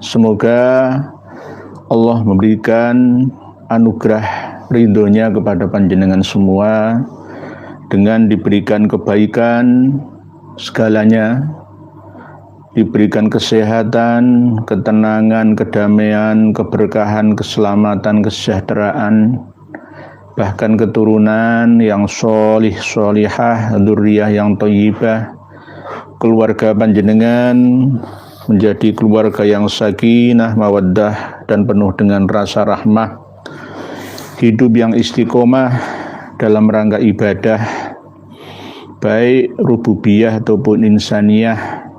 Semoga Allah memberikan anugerah ridhonya kepada panjenengan semua dengan diberikan kebaikan segalanya, diberikan kesehatan, ketenangan, kedamaian, keberkahan, keselamatan, kesejahteraan, bahkan keturunan yang sholih, sholihah, dzurriyyah yang thayyibah, keluarga panjenengan menjadi keluarga yang sakinah, mawaddah, dan penuh dengan rasa rahmah, hidup yang istiqomah dalam rangka ibadah, baik rububiyah ataupun insaniyah,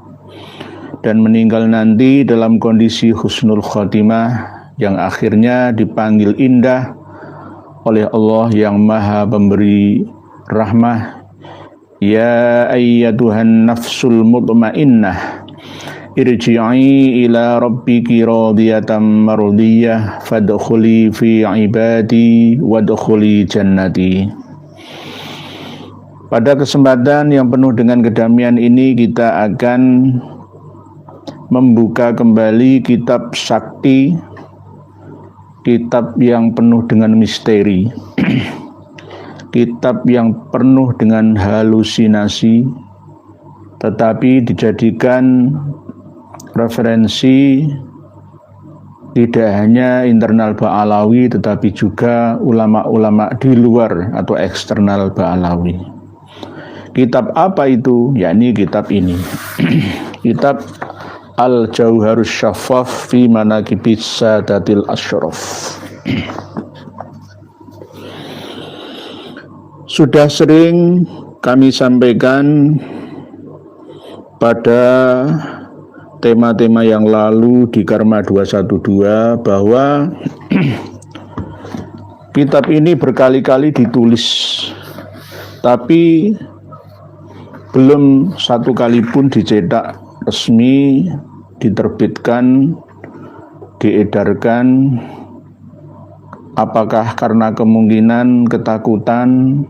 dan meninggal nanti dalam kondisi husnul khotimah yang akhirnya dipanggil indah oleh Allah yang maha pemberi rahmah. Ya ayyatuhan nafsul mutmainnah, irji'i ila rabbiki radiyatan mardiyah, fadkhuli fi ibadi wadkhuli jannati. Pada kesempatan yang penuh dengan kedamaian ini, kita akan membuka kembali kitab sakti, kitab yang penuh dengan misteri, kitab yang penuh dengan halusinasi, tetapi dijadikan referensi tidak hanya internal Ba'alawi, tetapi juga ulama-ulama di luar atau eksternal Ba'alawi. Kitab apa itu? Yakni kitab ini. Kitab Al-Jauharus Syaffaf fi Manaqibis Sadatil Asyraf. Sudah sering kami sampaikan pada tema-tema yang lalu di Karma 212 bahwa kitab ini berkali-kali ditulis, tapi belum satu kali pun dicetak resmi, diterbitkan, diedarkan. Apakah karena kemungkinan ketakutan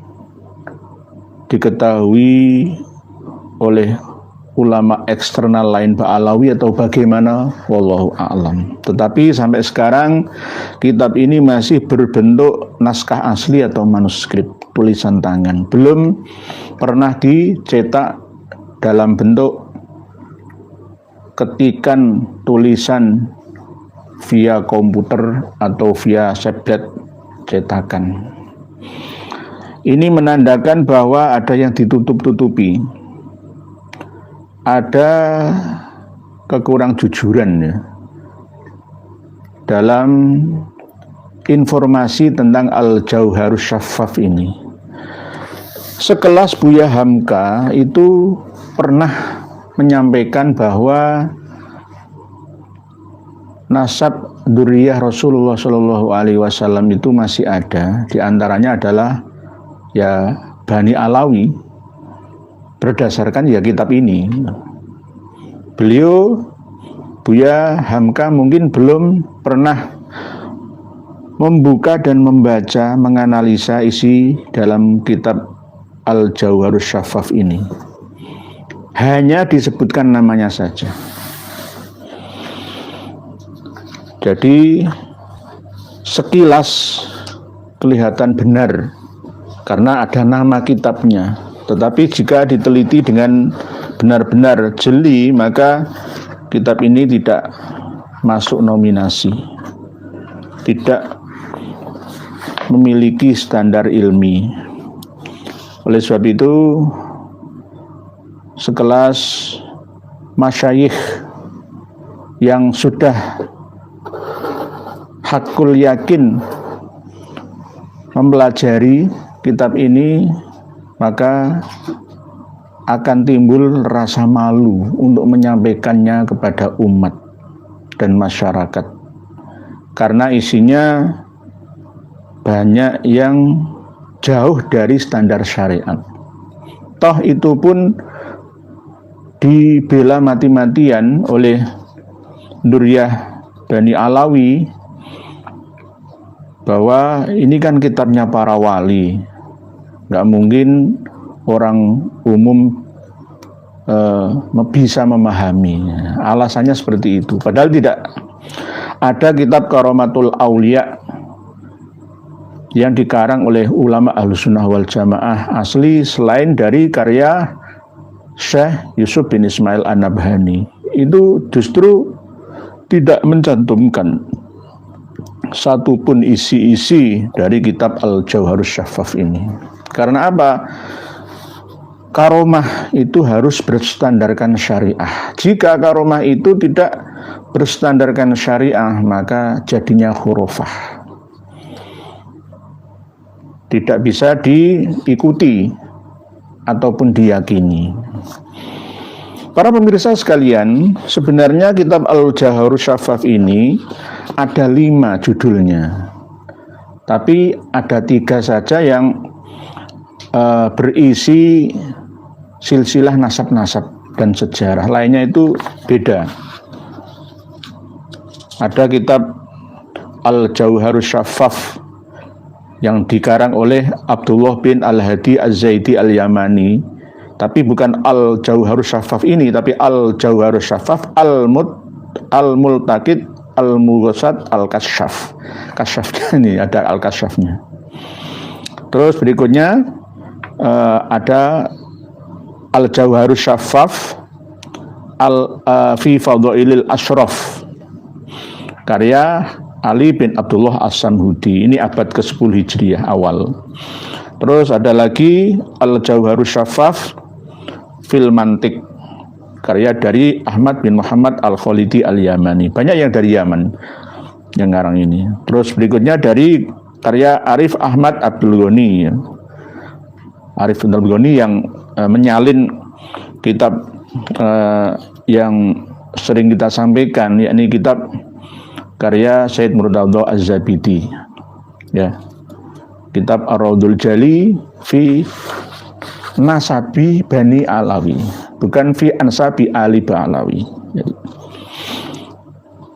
diketahui oleh ulama eksternal lain Ba'alawi atau bagaimana? Wallahu a'lam. Tetapi sampai sekarang kitab ini masih berbentuk naskah asli atau manuskrip, tulisan tangan. Belum pernah dicetak dalam bentuk ketikan tulisan via komputer atau via tablet cetakan. Ini menandakan bahwa ada yang ditutup-tutupi, ada kekurang jujuran ya, dalam informasi tentang Al-Jauharus Syaffaf ini. Sekelas Buya Hamka itu pernah menyampaikan bahwa nasab dzurriyyah Rasulullah Shallallahu Alaihi Wasallam itu masih ada. Di antaranya adalah ya Bani Alawi, berdasarkan ya kitab ini. Beliau Buya Hamka mungkin belum pernah membuka dan membaca, menganalisa isi dalam kitab Al-Jauharus Syaffaf ini. Hanya disebutkan namanya saja. Jadi sekilas kelihatan benar karena ada nama kitabnya. Tetapi jika diteliti dengan benar-benar jeli, maka kitab ini tidak masuk nominasi, tidak memiliki standar ilmi. Oleh sebab itu, sekelas masyayikh yang sudah hakul yakin mempelajari kitab ini, maka akan timbul rasa malu untuk menyampaikannya kepada umat dan masyarakat, karena isinya banyak yang jauh dari standar syariat. Toh itu pun dibela mati-matian oleh dzurriyyah Bani Alawi bahwa ini kan kitabnya para wali, nggak mungkin orang umum bisa memahami. Alasannya seperti itu. Padahal tidak. Ada kitab Karomatul Aulia yang dikarang oleh ulama Ahlussunnah wal Jamaah asli selain dari karya Syekh Yusuf bin Ismail An-Nabhani. Itu justru tidak mencantumkan satupun isi-isi dari kitab Al-Jauharus Syaffaf ini. Karena apa? Karomah itu harus berstandarkan syariah. Jika karomah itu tidak berstandarkan syariah, maka jadinya khurafah. Tidak bisa diikuti ataupun diyakini. Para pemirsa sekalian, sebenarnya kitab Al-Jauharus Syaffaf ini ada 5 judulnya. Tapi ada 3 saja yang berisi silsilah nasab-nasab dan sejarah. Lainnya itu beda. Ada kitab Al-Jauharus Syaffaf yang dikarang oleh Abdullah bin Al-Hadi Az-Zaidi Al-Yamani. Tapi bukan Al-Jauharus Syaffaf ini, tapi Al-Jauharus Syaffaf Al-Multaqid Al-Mughasat Al-Kasyaf. Kasyafnya ini ada Al-Kasyafnya. Terus berikutnya ada Al-Jauharus Syaffaf fi Fadhailil Ashraf karya Ali bin Abdullah As-Samhudi. Ini abad ke-10 Hijriah awal. Terus ada lagi Al-Jauharus Syaffaf fil Mantiq karya dari Ahmad bin Muhammad Al-Khalidi Al-Yamani. Banyak yang dari Yaman yang ngarang ini. Terus berikutnya dari karya Arif Ahmad Abdul Ghani. Arif Abdul Ghani yang menyalin kitab yang sering kita sampaikan, yakni kitab karya Said Murtadha Az-Zabidi, ya, kitab Ar-Raudhul Jali fi Nasabi Bani Alawi, bukan fi Ansabi Ali Ba'alawi,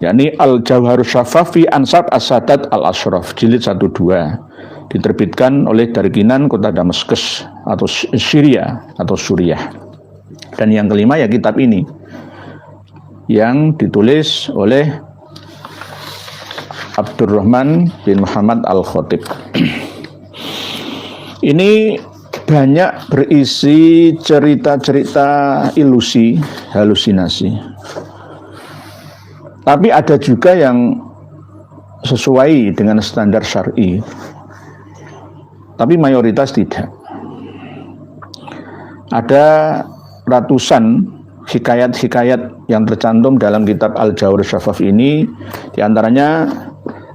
yakni Al-Jauharus Syaffaf fi Ansab As-Sadat Al-Ashraf, jilid 1-2, diterbitkan oleh Darqinan Kota Damaskus atau Syria atau Suriah. Dan yang kelima ya kitab ini yang ditulis oleh Abdurrahman bin Muhammad Al-Khatib. Ini banyak berisi cerita-cerita ilusi, halusinasi. Tapi ada juga yang sesuai dengan standar syar'i. Tapi mayoritas tidak. Ada ratusan hikayat-hikayat yang tercantum dalam kitab Al-Jauharus Syaffaf ini. Di antaranya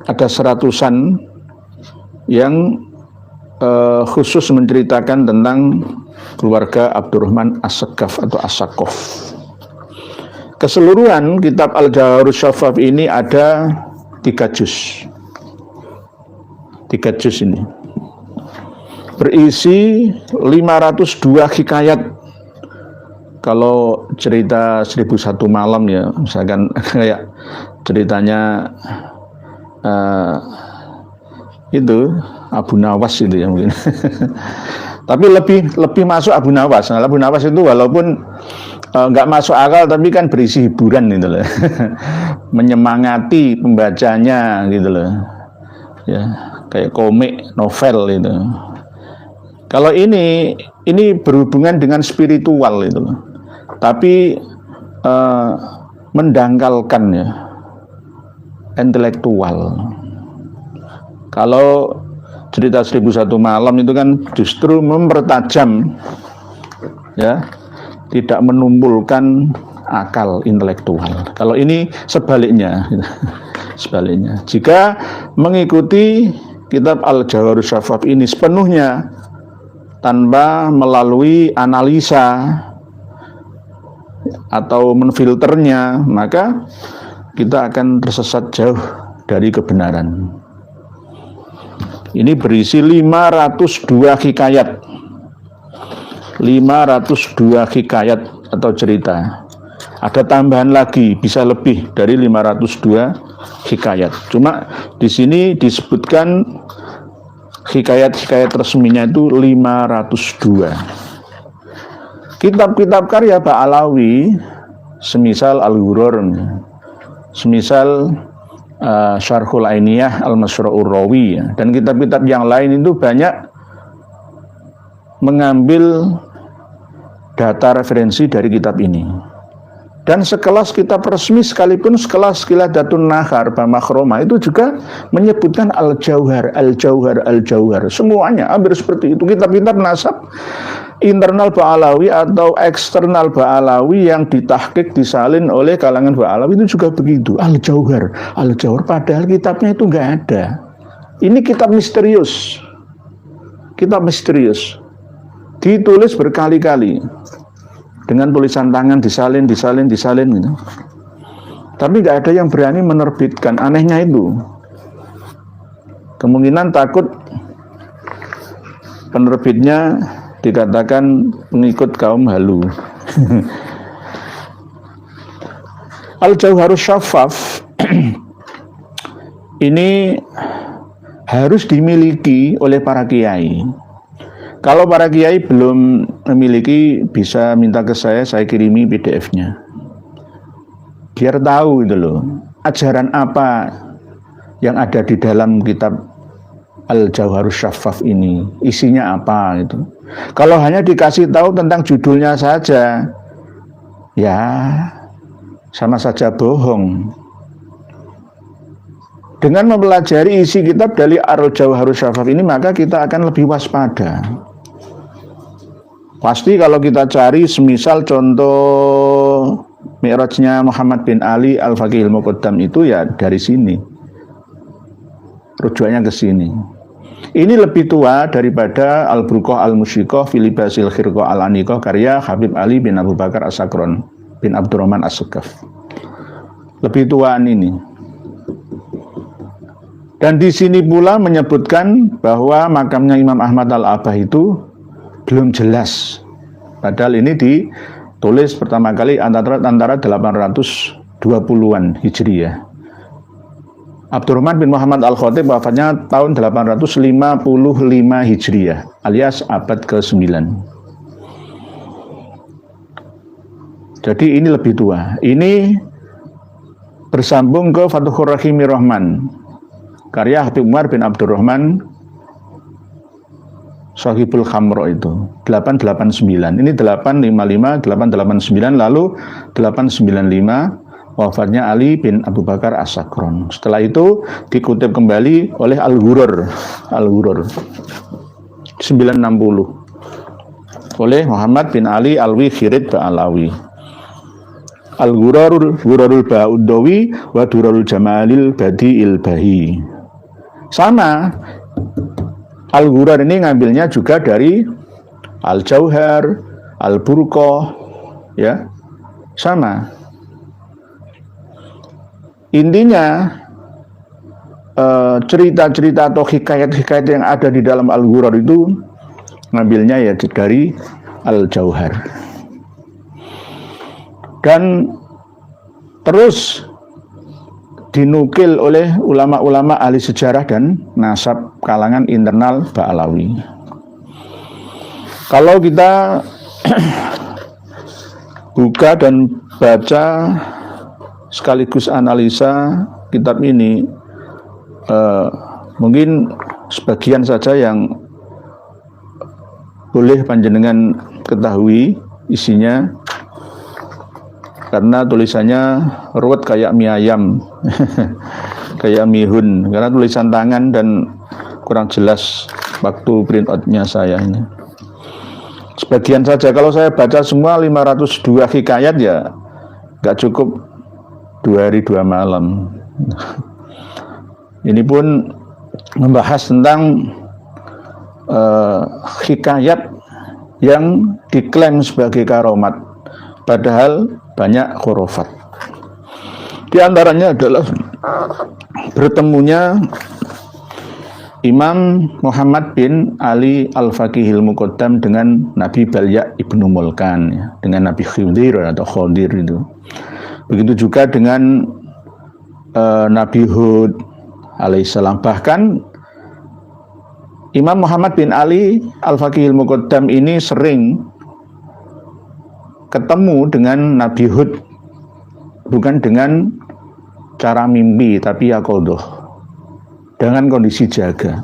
ada 100-an yang khusus menceritakan tentang keluarga Abdurrahman As-Saqqaf atau As-Saqqaf. Keseluruhan kitab Al-Jauharus Syaffaf ini ada 3 juz. 3 juz ini berisi 502 hikayat. Kalau cerita 1001 malam ya, misalkan kayak ceritanya itu Abu Nawas itu ya mungkin. Tapi lebih masuk Abu Nawas. Nah, Abu Nawas itu walaupun nggak masuk akal tapi kan berisi hiburan gitu loh. Menyemangati pembacanya gitu loh. Ya, kayak komik, novel itu. Kalau ini berhubungan dengan spiritual itu loh. Tapi mendangkalkan ya, intelektual. Kalau cerita 1001 malam itu kan justru mempertajam ya, tidak menumpulkan akal intelektual. Kalau ini sebaliknya. Sebaliknya. Jika mengikuti kitab Al-Jauharus Syaffaf ini sepenuhnya tanpa melalui analisa atau menfilternya, maka kita akan tersesat jauh dari kebenaran. Ini berisi 502 hikayat. 502 hikayat atau cerita. Ada tambahan lagi, bisa lebih dari 502 hikayat. Cuma di sini disebutkan hikayat-hikayat resminya itu 502. Kitab-kitab karya Ba'alawi semisal Al-Ghurur, semisal Syarhul Ainiyah Al-Mashra'ur Rawi, dan kitab-kitab yang lain itu banyak mengambil data referensi dari kitab ini. Dan sekelas kitab resmi sekalipun, sekelas Qiladatun Nahar Bamakroma itu juga menyebutkan Al-Jauhar, Al-Jauhar, Al-Jauhar. Semuanya hampir seperti itu. Kitab-kitab nasab internal Ba'alawi atau eksternal Ba'alawi yang ditahqiq, disalin oleh kalangan Ba'alawi itu juga begitu. Al-Jauhar, Al-Jauhar. Padahal kitabnya itu enggak ada. Ini kitab misterius. Kitab misterius. Ditulis berkali-kali. Dengan tulisan tangan disalin gitu. Tapi nggak ada yang berani menerbitkan. Anehnya itu. Kemungkinan takut penerbitnya dikatakan pengikut kaum halu. Al-Jauharus Syaffaf ini harus dimiliki oleh para kiai. Kalau para kiai belum memiliki, bisa minta ke saya kirimi PDF-nya. Biar tahu itu loh, ajaran apa yang ada di dalam kitab Al-Jauharus Syaffaf ini, isinya apa gitu. Kalau hanya dikasih tahu tentang judulnya saja, ya sama saja bohong. Dengan mempelajari isi kitab dari Al-Jauharus Syaffaf ini, maka kita akan lebih waspada. Pasti kalau kita cari semisal contoh Mi'rajnya Muhammad bin Ali Al-Faqihil Muqaddam itu ya dari sini. Rujukannya ke sini. Ini lebih tua daripada Al-Burqah Al-Musyiqah fi Libasil Khirqah Al-Aniqah karya Habib Ali bin Abu Bakar As-Sakron bin Abdurrahman As-Sakaf. Lebih tuaan ini. Dan di sini pula menyebutkan bahwa makamnya Imam Ahmad Al-Abah itu belum jelas. Padahal ini ditulis pertama kali antara 820-an Hijriyah. Abdurrahman bin Muhammad Al-Khatib wafatnya tahun 855 Hijriyah alias abad ke-9. Jadi ini lebih tua. Ini bersambung ke Fathur Rahimir Rahman karya Habib Umar bin Abdurrahman Sahibul Khamro itu 889. Ini 855, 889 lalu 895 wafatnya Ali bin Abu Bakar As-Sakron. Setelah itu dikutip kembali oleh Al-Ghurur 960 oleh Muhammad bin Ali Alwi Khirid Ba'alawi. Al-Ghurarul Ba'uddawi wa Durarul Jamalil Badi'il Bahi. Sama, Al-Ghurar ini ngambilnya juga dari Al-Jauhar, Al-Burqah, ya, sama. Intinya cerita-cerita atau hikayat-hikayat yang ada di dalam Al-Ghurar itu ngambilnya ya dari Al-Jauhar. Dan terus dinukil oleh ulama-ulama ahli sejarah dan nasab kalangan internal Ba'alawi. Kalau kita buka dan baca sekaligus analisa kitab ini, mungkin sebagian saja yang boleh panjenengan ketahui isinya, karena tulisannya ruwet kayak mie ayam, kayak mihun, karena tulisan tangan dan kurang jelas waktu print out-nya saya ini. Sebagian saja, kalau saya baca semua 502 hikayat ya nggak cukup 2 hari 2 malam. Ini pun membahas tentang hikayat yang diklaim sebagai karomat, padahal banyak khurafat. Di antaranya adalah bertemunya Imam Muhammad bin Ali Al-Faqihil Muqaddam dengan Nabi Balya ibnu Mulkan, ya, dengan Nabi Khidir atau Khodir itu. Begitu juga dengan Nabi Hud alaihissalam. Bahkan Imam Muhammad bin Ali Al-Faqihil Muqaddam ini sering ketemu dengan Nabi Hud, bukan dengan cara mimpi, tapi yaqodoh, dengan kondisi jaga.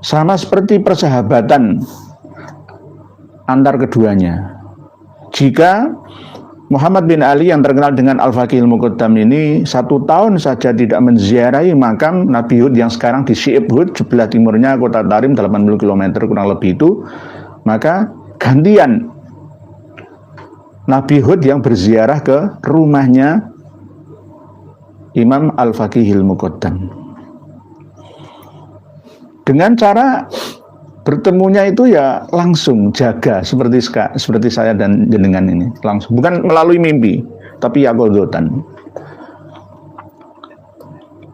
Sama seperti persahabatan antar keduanya. Jika Muhammad bin Ali yang terkenal dengan Al-Faqihul Muqaddam ini 1 tahun saja tidak menziarahi makam Nabi Hud yang sekarang di Syi'ib Hud, sebelah timurnya kota Tarim 80 km kurang lebih itu, maka gantian Nabi Hud yang berziarah ke rumahnya Imam Al-Faqihul Muqaddam. Dengan cara bertemunya itu ya langsung jaga seperti saya dan jenengan ini, langsung, bukan melalui mimpi, tapi yaqodotan.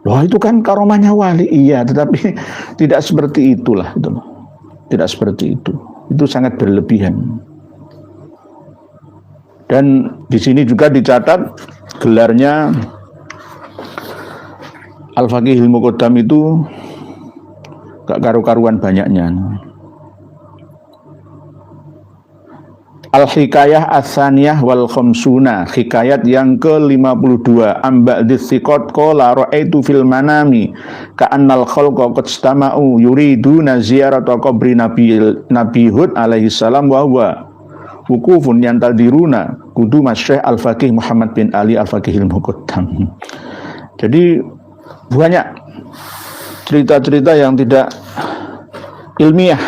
Wah, itu kan karomahnya wali, iya, tetapi tidak seperti itulah, itu tidak seperti itu. Itu sangat berlebihan. Dan di sini juga dicatat gelarnya Al-Faqihul Muqaddam itu gak karu-karuan banyaknya. Al-Hikayah Ats-Tsaniyah wal Khamsuna, hikayat yang ke-52. Amba'dits thiqat qala ra'aitu fil manami ka'annal khalqa qad istama'u yuriduna ziyarata qabri Nabi Hud alaihi salam wa huwa wukufun yantadiruna qudum Syekh Al-Faqih Muhammad bin Ali Al-Faqihul Muqaddam. Jadi banyak cerita-cerita yang tidak ilmiah.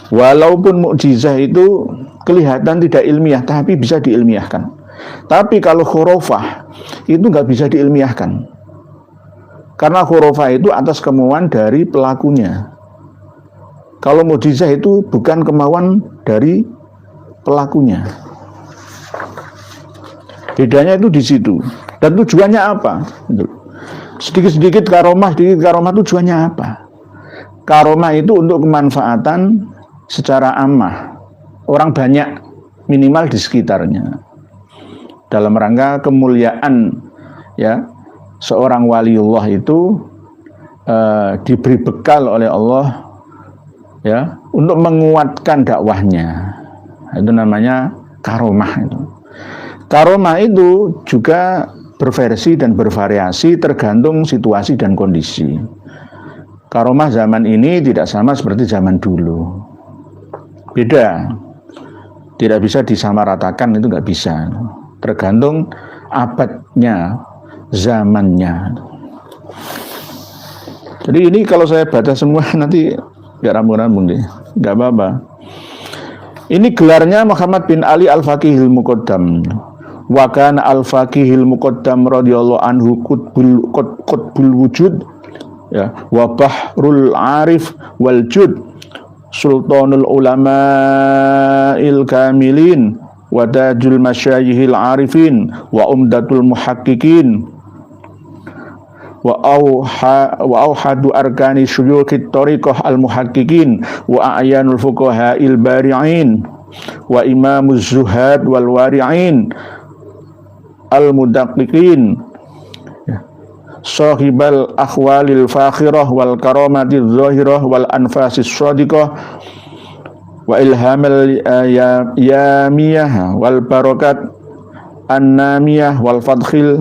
Walaupun mukjizah itu kelihatan tidak ilmiah, tapi bisa diilmiahkan. Tapi kalau khurafah itu nggak bisa diilmiahkan, karena khurafah itu atas kemauan dari pelakunya. Kalau mukjizah itu bukan kemauan dari pelakunya. Bedanya itu di situ. Dan tujuannya apa? Sedikit-sedikit karomah tujuannya apa? Karomah itu untuk kemanfaatan secara ammah, orang banyak, minimal di sekitarnya, dalam rangka kemuliaan, ya, seorang waliullah itu diberi bekal oleh Allah, ya, untuk menguatkan dakwahnya. Itu namanya karomah. Karomah itu juga berversi dan bervariasi tergantung situasi dan kondisi. Karomah zaman ini tidak sama seperti zaman dulu. Beda. Tidak bisa disamaratakan, itu nggak bisa. Tergantung abadnya, zamannya. Jadi ini kalau saya baca semua nanti nggak rambung-rambung deh. Nggak apa-apa. Ini gelarnya Muhammad bin Ali Al-Faqihul Muqaddam. Wa kana Al-Faqihul Muqaddam radhiyallahu anhu qutbul wujud, ya, wa bahrul arif wal jud, sultanul ulama'il kamilin, wa tajul masyayihil arifin, wa umdatul muhaqqiqin, wa auhadu arkani syuyukhit tariqah al muhaqqiqin, wa a'yanul fuqaha'il bari'in, wa imamuz zuhad wal wari'in al-mudaqqiqin, sahibal akhwalil fakhirah wal karamatil zahirah wal anfasis shadiqah wa ilhamal yamiyah wal barakat an-namiyah wal fadkhil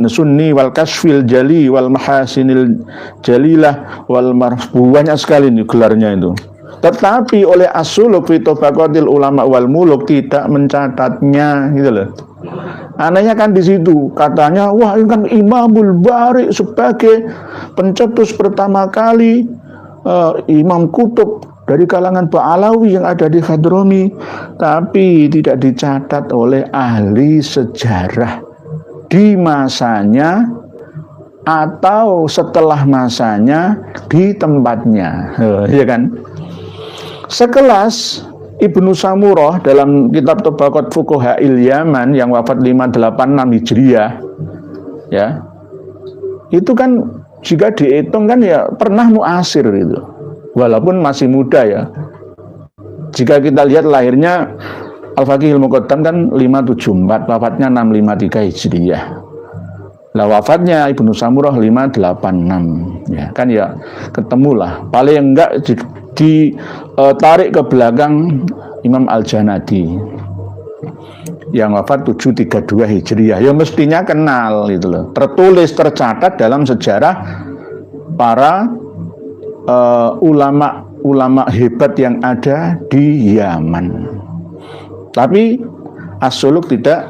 sunni wal kasfil jali wal mahasinil jalilah wal banyak sekali ini gelarnya itu. Tetapi oleh as-suluk fi tabaqatil ulama wal muluk tidak mencatatnya, gitu loh. Anehnya kan di situ, katanya wah ini kan Imamul Bari sebagai pencetus pertama kali Imam Kutub dari kalangan Ba'alawi yang ada di Hadrami, tapi tidak dicatat oleh ahli sejarah di masanya atau setelah masanya di tempatnya, ya kan? Sekelas Ibnu Samurah dalam kitab Tabaqat Fuqaha'il Yaman yang wafat 586 Hijriah, ya, itu kan jika dihitung kan ya pernah muasir itu, walaupun masih muda ya. Jika kita lihat lahirnya Al-Faqihul Muqaddam kan 574, wafatnya 653 Hijriah. Lah wafatnya Ibnu Samurah 586, ya kan, ya ketemulah paling enggak ditarik ke belakang Imam Al-Janadi yang wafat 732 Hijriah. Ya mestinya kenal gitu loh. Tertulis, tercatat dalam sejarah para ulama hebat yang ada di Yaman. Tapi As-Suluk tidak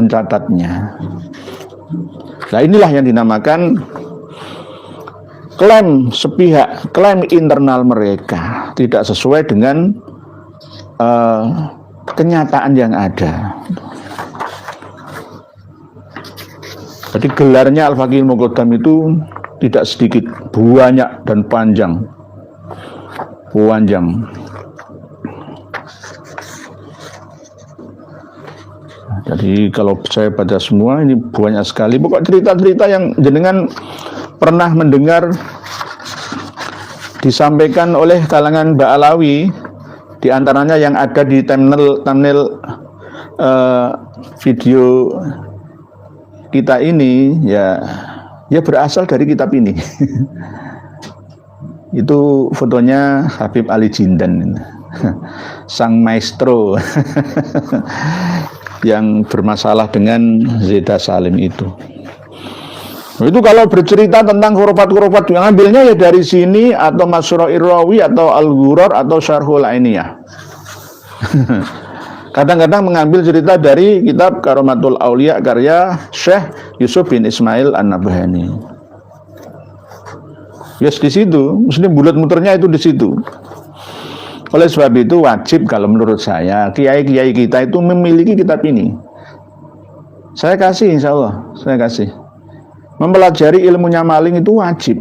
mencatatnya. Nah, inilah yang dinamakan klaim sepihak, klaim internal mereka tidak sesuai dengan kenyataan yang ada. Jadi gelarnya Al-Faqihul Muqaddam itu tidak sedikit, banyak dan panjang. Jadi kalau saya baca semua ini banyak sekali. Pokok cerita-cerita yang jenengan pernah mendengar disampaikan oleh kalangan Ba'alawi, di antaranya yang ada di thumbnail video kita ini ya berasal dari kitab ini. Itu fotonya Habib Ali Jindan, sang maestro yang bermasalah dengan Zaidah Salim itu. Itu kalau bercerita tentang khurafat-khurafat yang ambilnya ya dari sini, atau Masra'ir Rawi, atau Al-Ghurar, atau Syarhul Ainiyah. Kadang-kadang mengambil cerita dari kitab Karamatul Aulia karya Syekh Yusuf bin Ismail An-Nabhani. Yes, di situ, mesti bulat muternya itu di situ. Oleh sebab itu wajib kalau menurut saya kiai-kiai kita itu memiliki kitab ini. Saya kasih, insya Allah, saya kasih. Mempelajari ilmunya maling itu wajib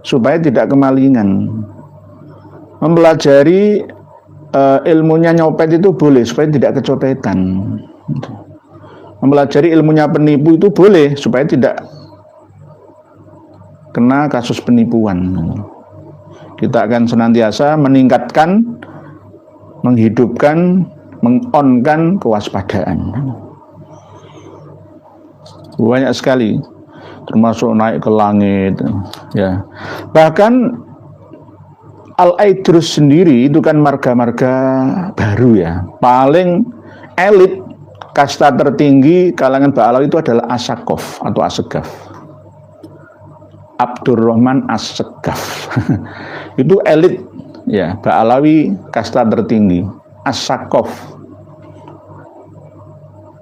supaya tidak kemalingan. Mempelajari ilmunya nyopet itu boleh supaya tidak kecopetan. Mempelajari ilmunya penipu itu boleh supaya tidak kena kasus penipuan. Kita akan senantiasa meningkatkan, menghidupkan, mengonkan kewaspadaan. Banyak sekali, termasuk naik ke langit, ya. Bahkan Al-Aidrus sendiri itu kan marga-marga baru ya. Paling elit, kasta tertinggi kalangan Ba'alawi itu adalah As-Sakaf atau As-Segaf. Abdurrahman As-Segaf. Itu elit ya, Ba'alawi kasta tertinggi, As-Sakaf.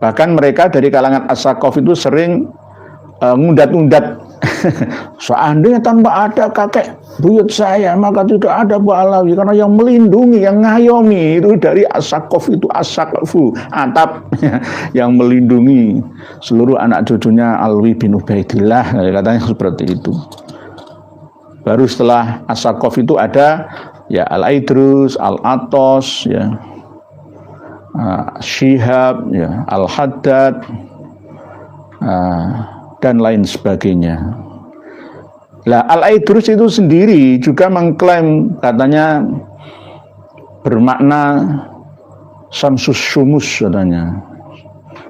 Bahkan mereka dari kalangan As-Sakaf itu sering ngundat-ngundat. Seandainya tanpa ada kakek buyut saya, maka tidak ada Ba'alawi, karena yang melindungi, yang ngayomi itu dari As-Sakaf, itu As-Sakafu, atap yang melindungi seluruh anak cucunya Alwi bin Ubaidillah, katanya seperti itu. Baru setelah As-Sakaf itu ada ya Al-Aidrus, Al-Atos, ya Syihab, ya Al-Haddad, dan lain sebagainya. Lah Al-Aidrus itu sendiri juga mengklaim katanya bermakna Syamsus Syumus katanya.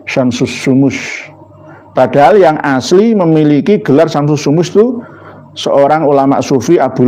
Syamsus Syumus. Padahal yang asli memiliki gelar Syamsus Syumus itu seorang ulama sufi Abu